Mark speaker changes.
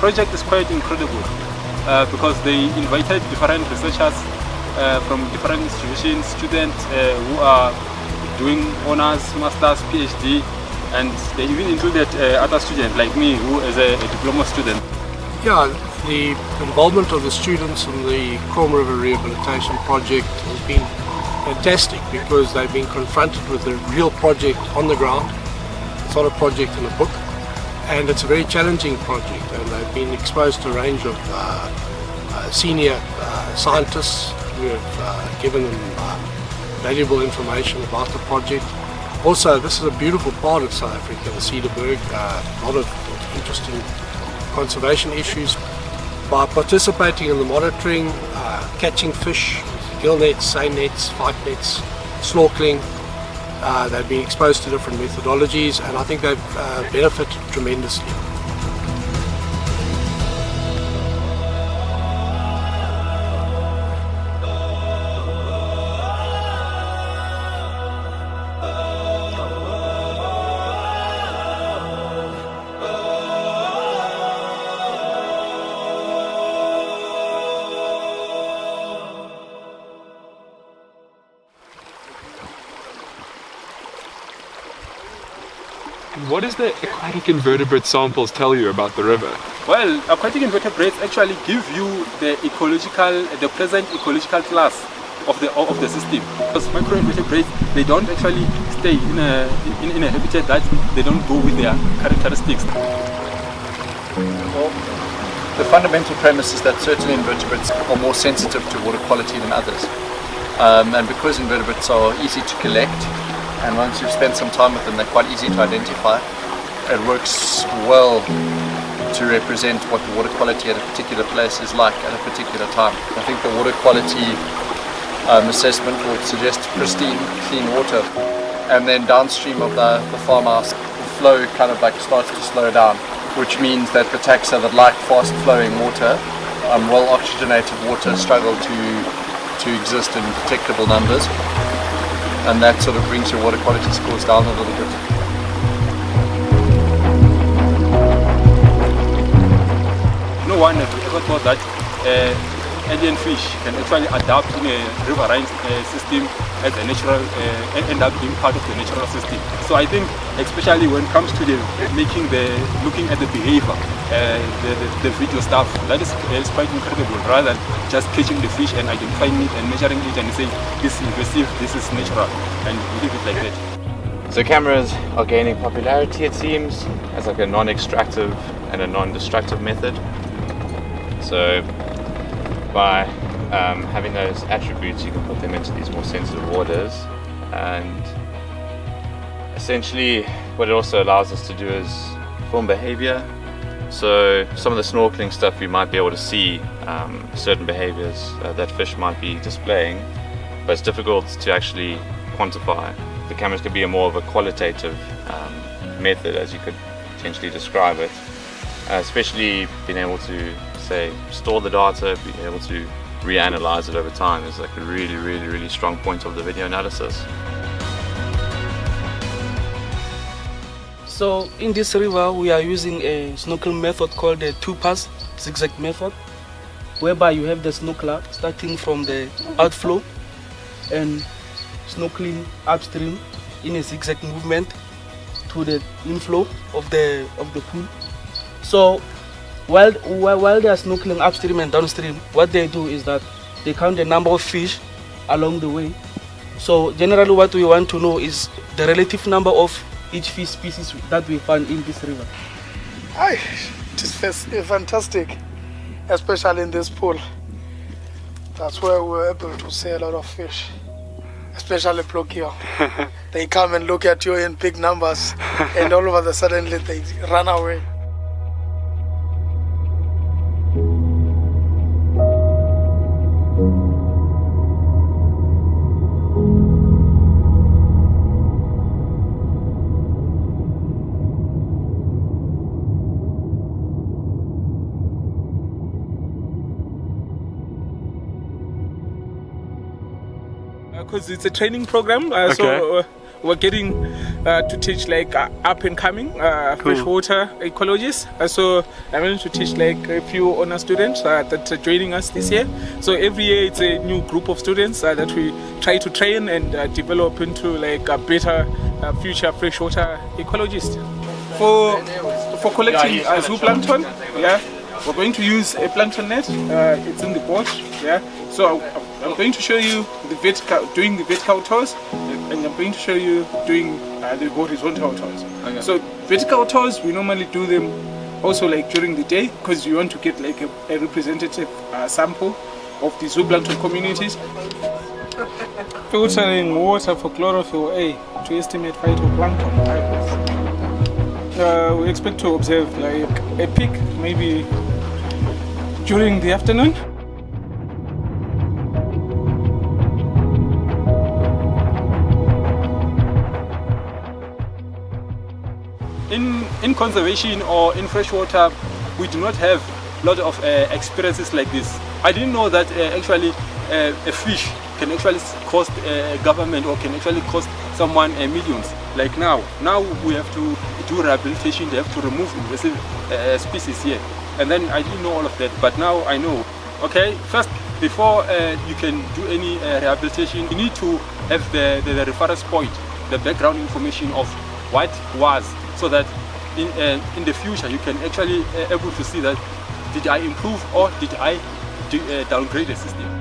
Speaker 1: project is quite incredible because they invited different researchers from different institutions, students who are doing honors, masters, PhD, and they even included other students like me who is a diploma student.
Speaker 2: Yeah, the involvement of the students in the Chrome River Rehabilitation Project has been fantastic because they've been confronted with a real project on the ground. It's not a project in a book, and it's a very challenging project, and they've been exposed to a range of senior scientists who have given them valuable information about the project. Also, this is a beautiful part of South Africa, the Cedarberg, a lot of interesting conservation issues. By participating in the monitoring, catching fish, gill nets, seine nets, fight nets, snorkeling, they've been exposed to different methodologies, and I think they've benefited tremendously.
Speaker 3: What does the aquatic invertebrate samples tell you about the river?
Speaker 1: Well, aquatic invertebrates actually give you the present ecological class of the system. Because microinvertebrates, they don't actually stay in a habitat that they don't go with their characteristics.
Speaker 4: Well, the fundamental premise is that certain invertebrates are more sensitive to water quality than others. And because invertebrates are easy to collect, and once you've spent some time with them, they're quite easy to identify. It works well to represent what the water quality at a particular place is like at a particular time. I think the water quality assessment will suggest pristine, clean water. And then downstream of the farmhouse, the flow kind of like starts to slow down, which means that the taxa that like fast flowing water, well oxygenated water, struggle to exist in detectable numbers. And that sort of brings your water quality scores down a little bit.
Speaker 1: No one has ever thought that alien fish can actually adapt in a riverine system as a natural, end up being part of the natural system. So I think, especially when it comes to looking at the behavior, the video stuff, that is quite incredible. Rather than just catching the fish and identifying it and measuring it and saying this is invasive, this is natural, and we leave it like that.
Speaker 5: So cameras are gaining popularity, it seems, as like a non-extractive and a non-destructive method. So by having those attributes, you can put them into these more sensitive waters, and essentially what it also allows us to do is film behavior. So some of the snorkeling stuff, you might be able to see certain behaviors that fish might be displaying, but it's difficult to actually quantify. The cameras could be a more of a qualitative method, as you could potentially describe it, especially being able to say store the data, being able to reanalyze it over time is like a really strong point of the video analysis.
Speaker 6: So in this river we are using a snorkel method called the two-pass zigzag method, whereby you have the snorkeler starting from the outflow and snorkeling upstream in a zigzag movement to the inflow of the pool. So while they are snorkeling upstream and downstream, what they do is that they count the number of fish along the way. So generally what we want to know is the relative number of each fish species that we find in this river.
Speaker 7: It is fantastic, especially in this pool. That's where we were able to see a lot of fish, especially Plokio. They come and look at you in big numbers and all of a sudden they run away.
Speaker 6: Because it's a training program,
Speaker 3: Okay.
Speaker 6: so
Speaker 8: we're getting to teach like up and coming freshwater ecologists. So I'm going to teach like a few honor students that are joining us this year. So every year it's a new group of students that we try to train and develop into like a better future freshwater ecologist. For collecting zooplankton, we're going to use a plankton net. It's in the boat. So I'm going to show you doing the vertical tours, and I'm going to show you doing the horizontal tours.
Speaker 4: Okay.
Speaker 8: So vertical tours, we normally do them also like during the day, because you want to get like a representative sample of the zooplankton communities. Filtering water for chlorophyll A to estimate phytoplankton. We expect to observe like a peak maybe during the afternoon.
Speaker 1: In conservation or in freshwater, we do not have a lot of experiences like this. I didn't know that actually a fish can actually cost a government or can actually cost someone millions. Like now we have to do rehabilitation. They have to remove invasive species here, and then I didn't know all of that, but now I know. Okay, first before you can do any rehabilitation, you need to have the reference point, the background information of what was, so that in the future you can actually able to see that did I improve or did I downgrade the system.